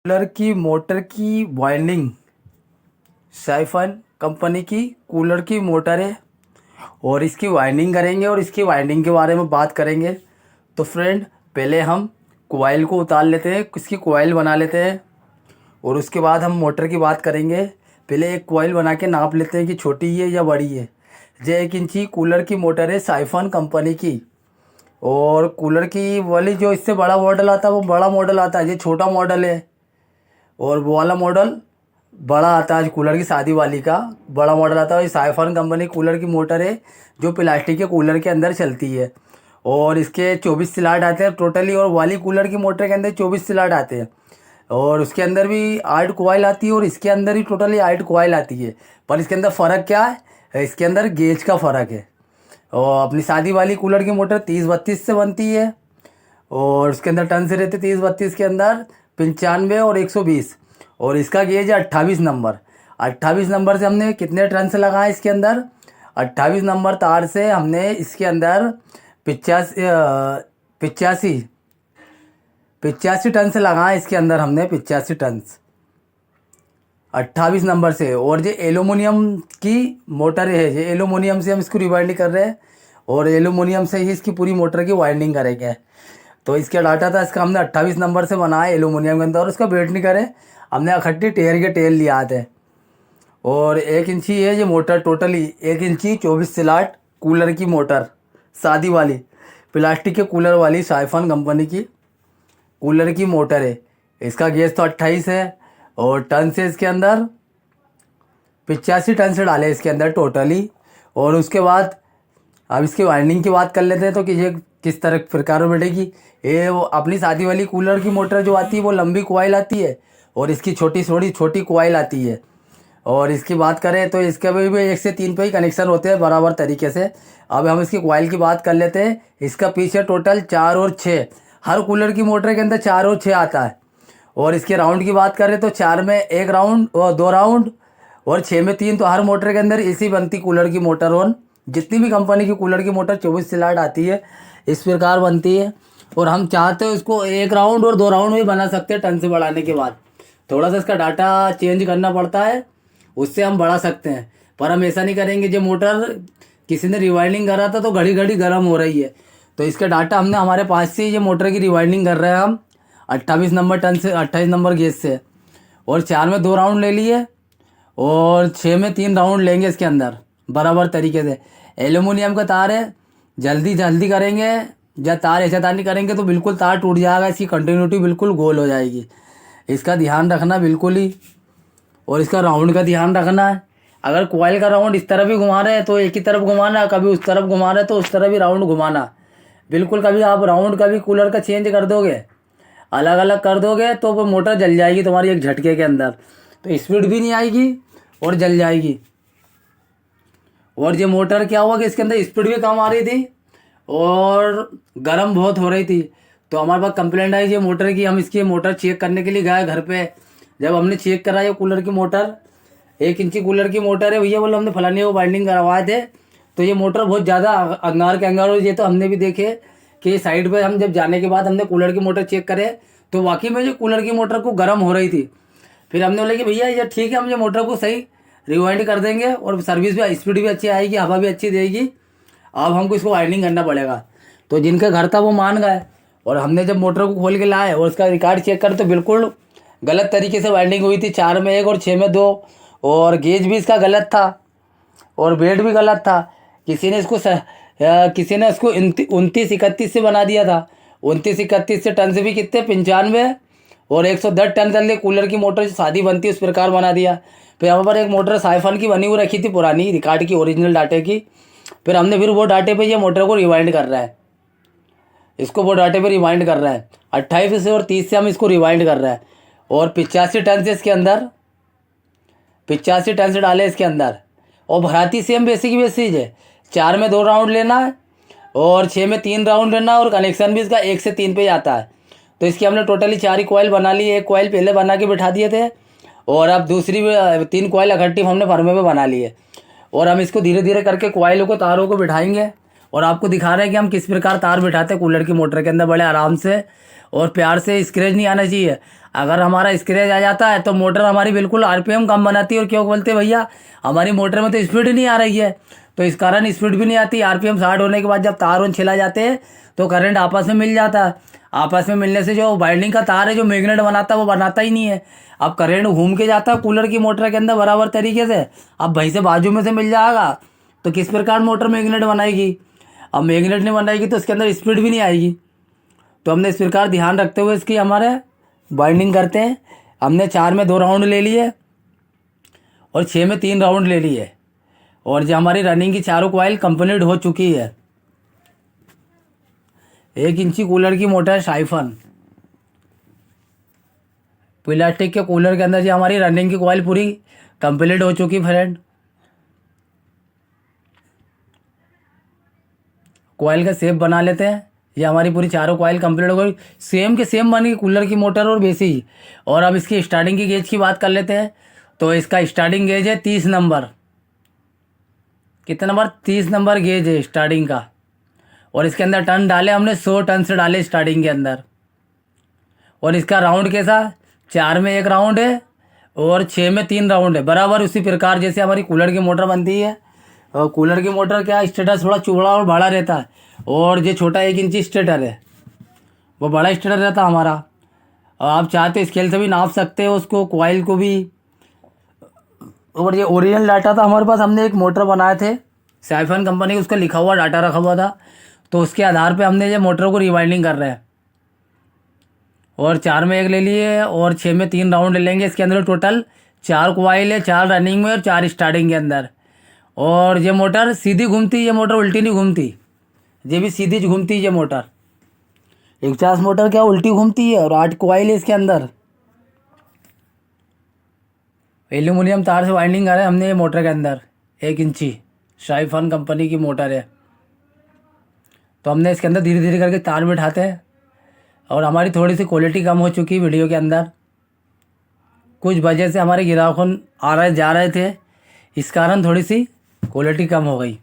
Cooler की motor की winding siphon company की कूलर की मोटर है और इसकी वाइंडिंग करेंगे और इसकी वाइंडिंग के बारे में बात करेंगे। तो फ्रेंड, पहले हम कोयल को उतार लेते हैं, इसकी कोयल बना लेते हैं और उसके बाद हम मोटर की बात करेंगे। पहले एक कोयल बना के नाप लेते हैं कि छोटी है या बड़ी है। ये 1 इंची कूलर की मोटर है साइफन कंपनी की। और कूलर की वाली जो इससे बड़ा मॉडल आता है वो बड़ा मॉडल आता है, ये छोटा मॉडल है। और वो वाला मॉडल बड़ा आता है, कूलर की शादी वाली का बड़ा मॉडल आता है। साइफन कंपनी कूलर की मोटर है जो प्लास्टिक के कूलर के अंदर चलती है और इसके 24 स्लॉट आते हैं टोटली। और वाली कूलर की मोटर के अंदर 24 स्लॉट आते हैं और उसके अंदर भी 8 कॉइल आती है और इसके अंदर भी टोटली 8 कॉइल आती है। पर इसके अंदर फ़र्क क्या है, इसके अंदर गेज का फ़र्क है। और अपनी शादी वाली कूलर की मोटर 30-32 से बनती है और उसके अंदर टन से रहते 30-32 के अंदर 95 और 120। और इसका गेज है 28 नंबर। 28 नंबर से हमने कितने टन से लगाए इसके अंदर, 28 नंबर तार से हमने इसके अंदर 85 85 टन से लगाए इसके अंदर हमने 85 टन 28 नंबर से। और ये एलुमिनियम की मोटर है, ये एलुमिनियम से हम इसको रिवाइंडिंग कर रहे हैं और एलुमिनियम से ही इसकी पूरी मोटर की वाइंडिंग करेंगे। तो इसका डाटा था, इसका हमने 28 नंबर से बनाया एलुमिनियम के अंदर। और उसका वेट नहीं करे, हमने इकट्ठी टेयर के टेल लिया आते। और 1 इंची है ये मोटर, टोटली 1 इंची 24 स्लॉट कूलर की मोटर, शादी वाली प्लास्टिक के कूलर वाली साइफन कंपनी की कूलर की मोटर है। इसका गेज तो 28 है और टन से इसके अंदर 85 टन से डाले इसके अंदर टोटली। और उसके बाद अब इसकी वाइंडिंग की बात कर लेते हैं तो कि ये किस तरह प्रकार में बैठेगी। ये वो अपनी शादी वाली कूलर की मोटर जो आती है वो लंबी कॉइल आती है और इसकी छोटी कॉइल आती है। और इसकी बात करें तो इसके भी 1 से 3 पे ही कनेक्शन होते हैं बराबर तरीके से। अब हम इसकी कॉइल की बात कर लेते हैं। इसका पीछे टोटल 4 और 6, हर कूलर की मोटर के अंदर 4 और 6 आता है। और इसके राउंड की बात करें तो 4 में 1 राउंड और 2 राउंड और 6 में 3। तो हर मोटर के अंदर इसी बनती कूलर की मोटर। वन जितनी भी कंपनी की कूलर की मोटर 24 स्लॉट आती है इस प्रकार बनती है। और हम चाहते हो इसको 1 राउंड और 2 राउंड भी बना सकते हैं। टन से बढ़ाने के बाद थोड़ा सा इसका डाटा चेंज करना पड़ता है, उससे हम बढ़ा सकते हैं। पर हम ऐसा नहीं करेंगे। जो मोटर किसी ने रिवाइंडिंग करा था तो घड़ी घड़ी गर्म हो रही है, तो इसका डाटा हमने हमारे पास से ये मोटर की रिवाइंडिंग कर रहे हैं हम 28 नंबर टन से 28 नंबर गेज से। और 4 में 2 राउंड ले लिए और 6 में 3 राउंड लेंगे इसके अंदर बराबर तरीके से। एल्यूमिनियम का तार है, जल्दी जल्दी करेंगे या तार ऐसा तार नहीं करेंगे तो बिल्कुल तार टूट जाएगा, इसकी कंटिन्यूटी बिल्कुल गोल हो जाएगी। इसका ध्यान रखना बिल्कुल ही। और इसका राउंड का ध्यान रखना है। अगर कॉइल का राउंड इस तरफ ही घुमा रहे हैं तो एक ही तरफ घुमाना, कभी उस तरफ घुमा रहे हैं तो उस तरफ ही राउंड घुमाना बिल्कुल। कभी आप राउंड कभी कूलर का चेंज कर दोगे, अलग अलग कर दोगे तो वो मोटर जल जाएगी तुम्हारी एक झटके के अंदर, तो स्पीड भी नहीं आएगी और जल जाएगी। और ये मोटर क्या हुआ कि इसके अंदर स्पीड भी कम आ रही थी और गर्म बहुत हो रही थी। तो हमारे पास कंप्लेंट आई ये मोटर की। हम इसकी मोटर चेक करने के लिए गए घर पे। जब हमने चेक करा ये कूलर की मोटर 1 इंची कूलर की मोटर है भैया, बोले हमने फलाने को बाइंडिंग करवाए थे तो ये मोटर बहुत ज़्यादा अंगार के अंगार हो। ये तो हमने भी देखे कि साइड पे हम जब जाने के बाद हमने कूलर की मोटर चेक करे तो वाकई में जो कूलर की मोटर को गर्म हो रही थी। फिर हमने बोला कि भैया ये ठीक है, हम ये मोटर को सही रिवाइंड कर देंगे और सर्विस भी स्पीड भी अच्छी आएगी, हवा भी अच्छी देगी। अब हमको इसको वाइंडिंग करना पड़ेगा। तो जिनका घर था वो मान गए और हमने जब मोटर को खोल के लाए और उसका रिकॉर्ड चेक कर तो बिल्कुल गलत तरीके से वाइंडिंग हुई थी। 4 में 1 और 6 में 2 और गेज भी इसका गलत था और बेल्ट भी गलत था। किसी ने इसको 29-31 से बना दिया था। 29-31 से टन से भी कितने 95 और 110 टन तक कूलर की मोटर शादी बनती है उस प्रकार बना दिया। फिर यहाँ पर एक मोटर साइफन की बनी हुई रखी थी पुरानी रिकॉर्ड की ओरिजिनल डाटे की। फिर हमने फिर वो डाटे पे ये मोटर को रिवाइंड कर रहा है, इसको वो डाटे पे रिवाइंड कर रहा है 28 से और 30 से हम इसको रिवाइंड कर रहा है। और 85 टन से इसके अंदर 85 टन से डाले इसके अंदर। और भराती सेम बेसिक बेसिक है, 4 में 2 राउंड लेना है और 6 में 3 राउंड लेना है और कनेक्शन भी इसका 1 से 3 पे ही आता है। तो इसकी हमने टोटली 4 ही कॉइल बना ली। एक कॉइल पहले बना के बिठा दिए थे और अब दूसरी 3 कॉइल इकट्ठी हमने फर्मे पे बना ली है। और हम इसको धीरे धीरे करके कॉइलों को तारों को बिठाएंगे और आपको दिखा रहे हैं कि हम किस प्रकार तार बिठाते हैं कूलर की मोटर के अंदर बड़े आराम से और प्यार से। स्क्रैच नहीं आना चाहिए। अगर हमारा स्क्रैच आ जाता है तो मोटर हमारी बिल्कुल आरपीएम कम बनाती है। और क्यों बोलते भैया, हमारी मोटर में तो स्पीड ही नहीं आ रही है, तो इस कारण स्पीड भी नहीं आती। आरपीएम 60 होने के बाद जब तार उन छिला जाते हैं तो करंट आपस में मिल जाता है। आपस में मिलने से जो वाइंडिंग का तार है जो मैग्नेट बनाता है वो बनाता ही नहीं है। अब करंट घूम के जाता है कूलर की मोटर के अंदर बराबर तरीके से। अब भाई से बाजू में से मिल जाएगा तो किस प्रकार मोटर मैग्नेट बनाएगी। अब मैग्नेट नहीं बनाएगी तो इसके अंदर स्पीड भी नहीं आएगी। तो हमने इस प्रकार ध्यान रखते हुए इसकी हमारे बाइंडिंग करते हैं। हमने 4 में 2 राउंड ले लिए और 6 में 3 राउंड ले लिए, और जो हमारी रनिंग की चारों कॉइल कंप्लीट हो चुकी है। 1 इंची कूलर की मोटर साइफन प्लास्टिक के कूलर के अंदर जो हमारी रनिंग की कॉइल पूरी कंप्लीट हो चुकी फ्रेंड। कॉइल का शेप बना लेते हैं। ये हमारी पूरी चारों कॉइल कंप्लीट हो गई, सेम के सेम बनी कूलर की मोटर और वैसे ही। और अब इसकी स्टार्टिंग की गेज की बात कर लेते हैं। तो इसका स्टार्टिंग गेज है 30 नंबर। कितना नंबर? 30 नंबर गेज है स्टार्टिंग का। और इसके अंदर टन डाले हमने 100 टन से डाले स्टार्टिंग के अंदर। और इसका राउंड कैसा? 4 में 1 राउंड है और 6 में 3 राउंड है, बराबर उसी प्रकार जैसे हमारी कूलर की मोटर बनती है। और कूलर की मोटर क्या स्टेटर थोड़ा चौड़ा और बड़ा रहता है, और जो छोटा 1 इंची स्टेटर है वो बड़ा स्टेटर रहता है हमारा। और आप चाहते स्केल से भी नाप सकते हो उसको, कॉइल को भी। और ये ओरिजिनल डाटा था हमारे पास, हमने एक मोटर बनाए थे साइफन कंपनी, उसका लिखा हुआ डाटा रखा हुआ था, तो उसके आधार पे हमने ये मोटर को रिवाइंडिंग कर रहे हैं। और 4 में 1 ले लिए और 6 में 3 राउंड ले लेंगे। इसके अंदर टोटल 4 कॉइल है, 4 रनिंग में और 4 स्टार्टिंग के अंदर। और ये मोटर सीधी घूमती, ये मोटर उल्टी नहीं घूमती, ये भी सीधी घूमती है ये मोटर। 50 मोटर क्या उल्टी घूमती है, और 8 कॉइल है इसके अंदर। एल्यूमिनियम तार से वाइंडिंग कर रहे हैं हमने ये मोटर के अंदर। 1 इंची साइफन कंपनी की मोटर है। तो हमने इसके अंदर धीरे धीरे करके तार बिठाते हैं। और हमारी थोड़ी सी क्वालिटी कम हो चुकी वीडियो के अंदर, कुछ वजह से हमारे ग्राहक आ रहे जा रहे थे, इस कारण थोड़ी सी क्वालिटी कम हो गई।